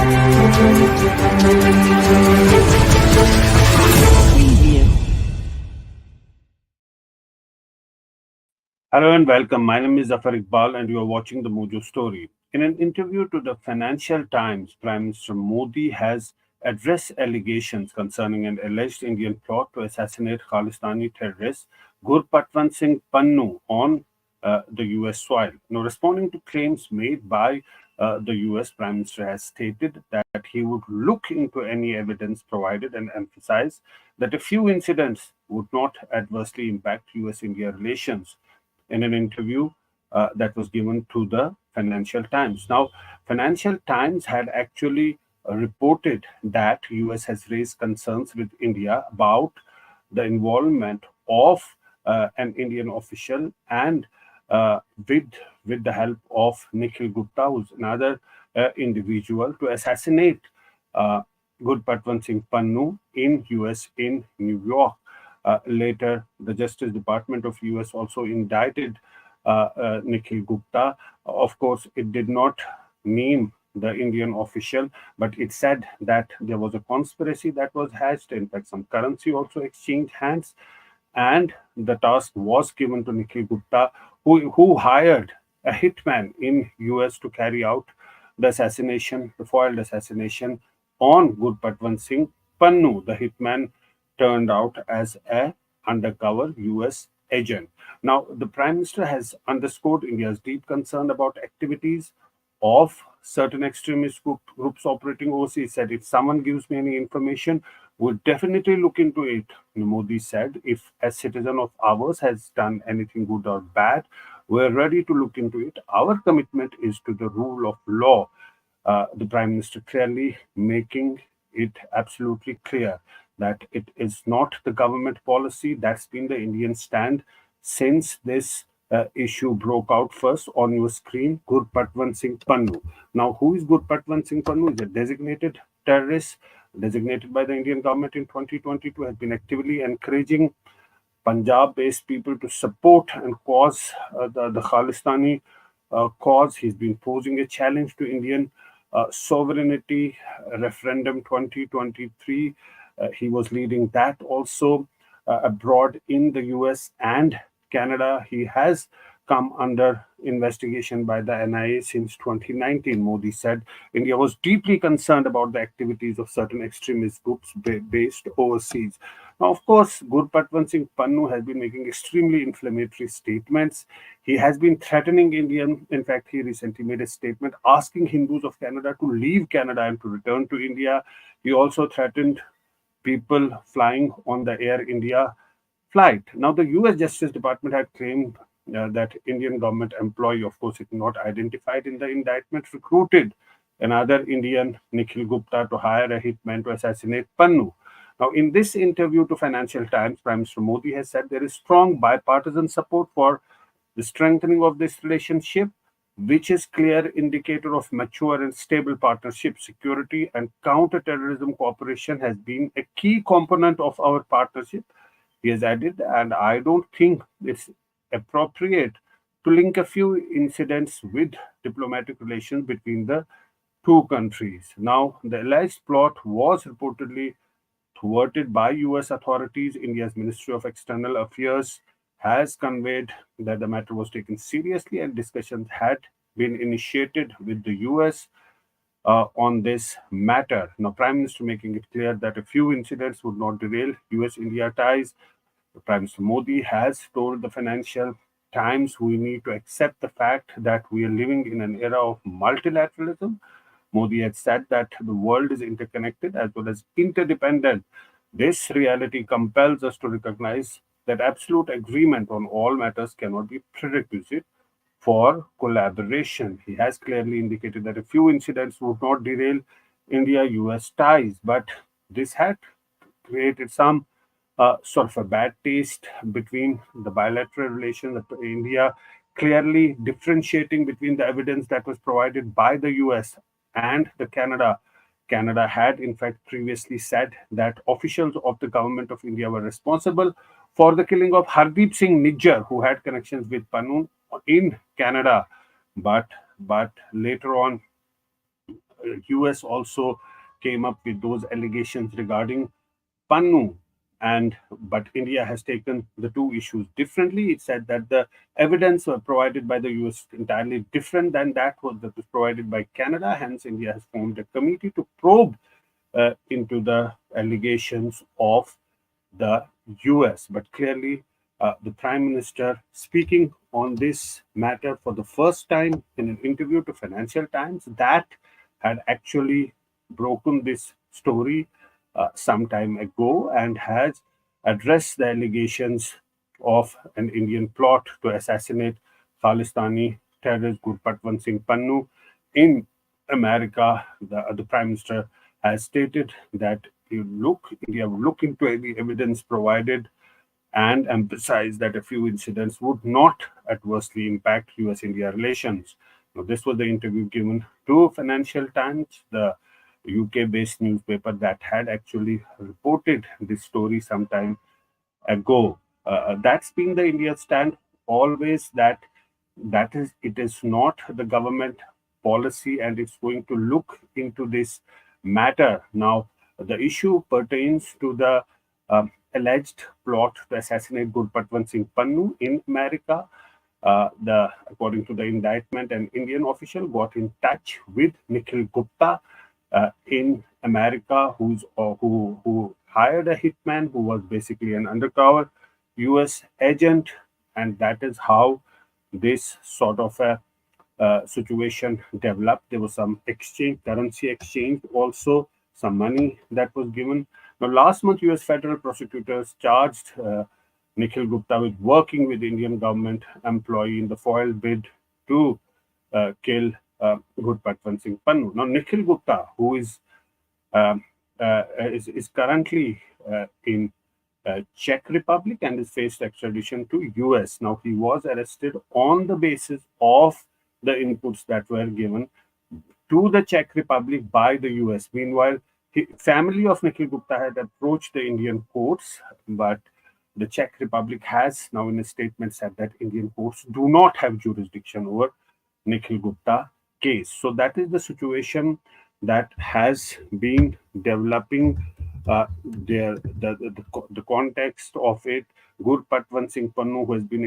Hello and welcome. My name is Zaffar Iqbal and you are watching the Mojo Story. In an interview to the Financial Times, Prime Minister Modi has addressed allegations concerning an alleged Indian plot to assassinate Khalistani terrorist Gurpatwant Singh Pannun on the US soil. Now, responding to claims made by the US, Prime Minister has stated that he would look into any evidence provided and emphasized that a few incidents would not adversely impact US-India relations in an interview that was given to the Financial Times. Now, Financial Times had actually reported that US has raised concerns with India about the involvement of an Indian official and with the help of Nikhil Gupta, who's another individual, to assassinate Gurpatwant Singh Pannun in US in New York. Later, the Justice Department of US also indicted Nikhil Gupta. Of course, it did not name the Indian official, but it said that there was a conspiracy that was hatched. In fact, some currency also exchanged hands, and the task was given to Nikhil Gupta, who hired a hitman in US to carry out the assassination, the foiled assassination on Gurpatwant Singh Pannun. The hitman turned out as a undercover US agent. Now, the Prime Minister has underscored India's deep concern about activities of certain extremist groups operating overseas. He said, if someone gives me any information, we'll definitely look into it. Modi said, if a citizen of ours has done anything good or bad, we're ready to look into it. Our commitment is to the rule of law. The Prime Minister clearly making it absolutely clear that it is not the government policy. That's been the Indian stand since this issue broke out first on your screen, Gurpatwant Singh Pannun. Now, who is Gurpatwant Singh Pannun? Is a designated terrorist designated by the Indian government in 2022, has been actively encouraging Punjab-based people to support and cause the Khalistani cause. He's been posing a challenge to Indian sovereignty referendum 2023. He was leading that also abroad in the US and Canada. He has come under investigation by the NIA since 2019. Modi said India was deeply concerned about the activities of certain extremist groups based overseas. Now, of course, Gurpatwant Singh Pannun has been making extremely inflammatory statements. He has been threatening India. In fact, he recently made a statement asking Hindus of Canada to leave Canada and to return to India. He also threatened people flying on the Air India flight. Now, the US Justice Department had claimed that Indian government employee, of course, it not identified in the indictment, recruited another Indian, Nikhil Gupta, to hire a hitman to assassinate Pannun. Now, in this interview to Financial Times, Prime Minister Modi has said there is strong bipartisan support for the strengthening of this relationship, which is clear indicator of mature and stable partnership. Security and counter-terrorism cooperation has been a key component of our partnership, he has added, and I don't think it's appropriate to link a few incidents with diplomatic relations between the two countries. Now, the alleged plot was reportedly thwarted by US authorities. India's Ministry of External Affairs has conveyed that the matter was taken seriously and discussions had been initiated with the US on this matter. Now, Prime Minister making it clear that a few incidents would not derail US-India ties. Prime Minister Modi has told the Financial Times we need to accept the fact that we are living in an era of multilateralism. Modi had said that the world is interconnected as well as interdependent. This reality compels us to recognize that absolute agreement on all matters cannot be prerequisite for collaboration. He has clearly indicated that a few incidents would not derail India-US ties, but this had created some sort of a bad taste between the bilateral relations. India clearly differentiating between the evidence that was provided by the US and the Canada. Canada had, in fact, previously said that officials of the government of India were responsible for the killing of Hardeep Singh Nijjar, who had connections with Pannun in Canada. But later on, US also came up with those allegations regarding Pannu, and but India has taken the two issues differently. It said that the evidence provided by the US entirely different than that was provided by Canada. Hence, India has formed a committee to probe into the allegations of the US. But clearly, the Prime Minister speaking on this matter for the first time in an interview to Financial Times that had actually broken this story some time ago and has addressed the allegations of an Indian plot to assassinate Khalistani terrorist Gurpatwant Singh Pannun in America. The Prime Minister has stated that India would look into any evidence provided and emphasize that a few incidents would not adversely impact US-India relations. Now, this was the interview given to Financial Times, the UK-based newspaper that had actually reported this story sometime ago. That's been the India stand always, that is it is not the government policy and it's going to look into this matter. Now, the issue pertains to the alleged plot to assassinate Gurpatwant Singh Pannu in America. According to the indictment, an Indian official got in touch with Nikhil Gupta in America, who hired a hitman who was basically an undercover US agent, and that is how this sort of a situation developed. There was some exchange, currency exchange, also some money that was given. Now, last month, US federal prosecutors charged Nikhil Gupta with working with Indian government employee in the foiled bid to kill Gurpatwant Singh Pannu. Now, Nikhil Gupta, who is currently in Czech Republic and is faced extradition to US. Now, he was arrested on the basis of the inputs that were given to the Czech Republic by the US. Meanwhile, the family of Nikhil Gupta had approached the Indian courts, but the Czech Republic has now in a statement said that Indian courts do not have jurisdiction over Nikhil Gupta case. So that is the situation that has been developing. The context of it. Gurpatwant Singh Pannu, who has been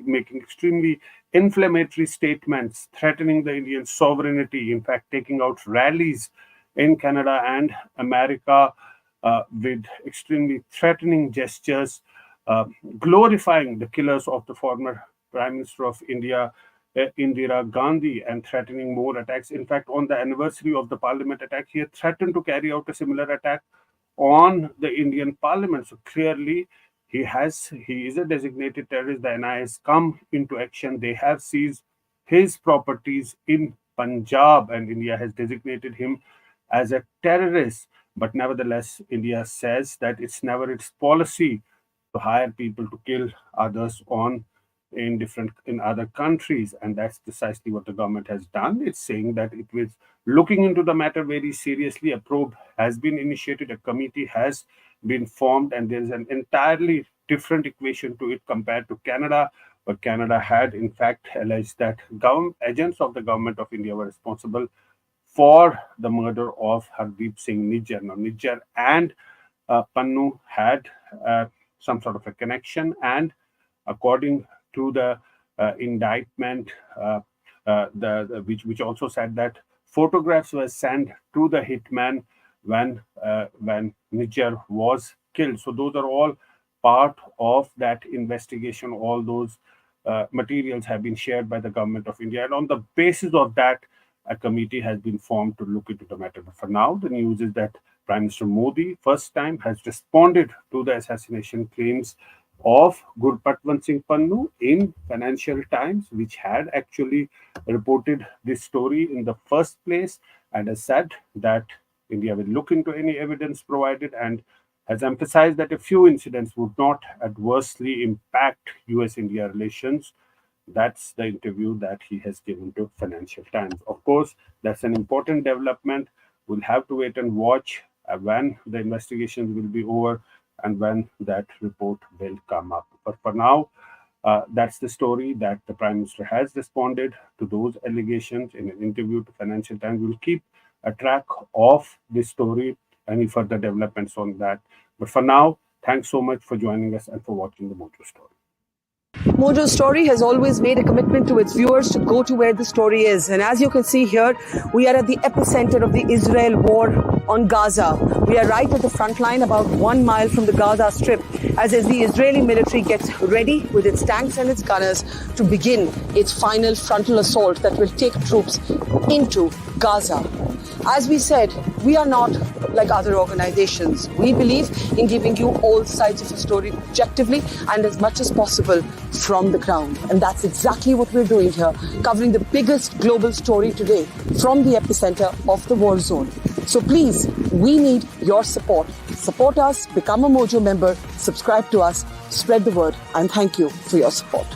making extremely inflammatory statements, threatening the Indian sovereignty, in fact, taking out rallies in Canada and America with extremely threatening gestures, glorifying the killers of the former Prime Minister of India, Indira Gandhi, and threatening more attacks. In fact, on the anniversary of the Parliament attack, he had threatened to carry out a similar attack on the Indian Parliament. So clearly, he is a designated terrorist. The NIA has come into action. They have seized his properties in Punjab, and India has designated him as a terrorist. But nevertheless, India says that it's never its policy to hire people to kill others in other countries, and that's precisely what the government has done. It's saying that it was looking into the matter very seriously. A probe has been initiated, a committee has been formed, and there's an entirely different equation to it compared to Canada, where Canada had in fact alleged that agents of the government of India were responsible for the murder of Hardeep Singh Nijjar. Now, Nijjar and Pannu had some sort of a connection, and according to the indictment, which also said that photographs were sent to the hitman when Nijjar was killed. So those are all part of that investigation. All those materials have been shared by the government of India, and on the basis of that, a committee has been formed to look into the matter. But for now, the news is that Prime Minister Modi, first time, has responded to the assassination claims of Gurpatwant Singh Pannu in Financial Times, which had actually reported this story in the first place, and has said that India will look into any evidence provided, and has emphasized that a few incidents would not adversely impact US-India relations. That's the interview that he has given to Financial Times. Of course, that's an important development. We'll have to wait and watch when the investigations will be over and when that report will come up. But for now, that's the story, that the Prime Minister has responded to those allegations in an interview to Financial Times. We'll keep a track of this story, any further developments on that. But for now, thanks so much for joining us and for watching the Mojo Story. Mojo Story has always made a commitment to its viewers to go to where the story is. And as you can see here, we are at the epicenter of the Israel war on Gaza. We are right at the front line, about 1 mile from the Gaza Strip, as the Israeli military gets ready with its tanks and its gunners to begin its final frontal assault that will take troops into Gaza. As we said, we are not like other organizations. We believe in giving you all sides of the story objectively and as much as possible from the ground. And that's exactly what we're doing here, covering the biggest global story today from the epicenter of the war zone. So please, we need your support. Support us, become a Mojo member, subscribe to us, spread the word, and thank you for your support.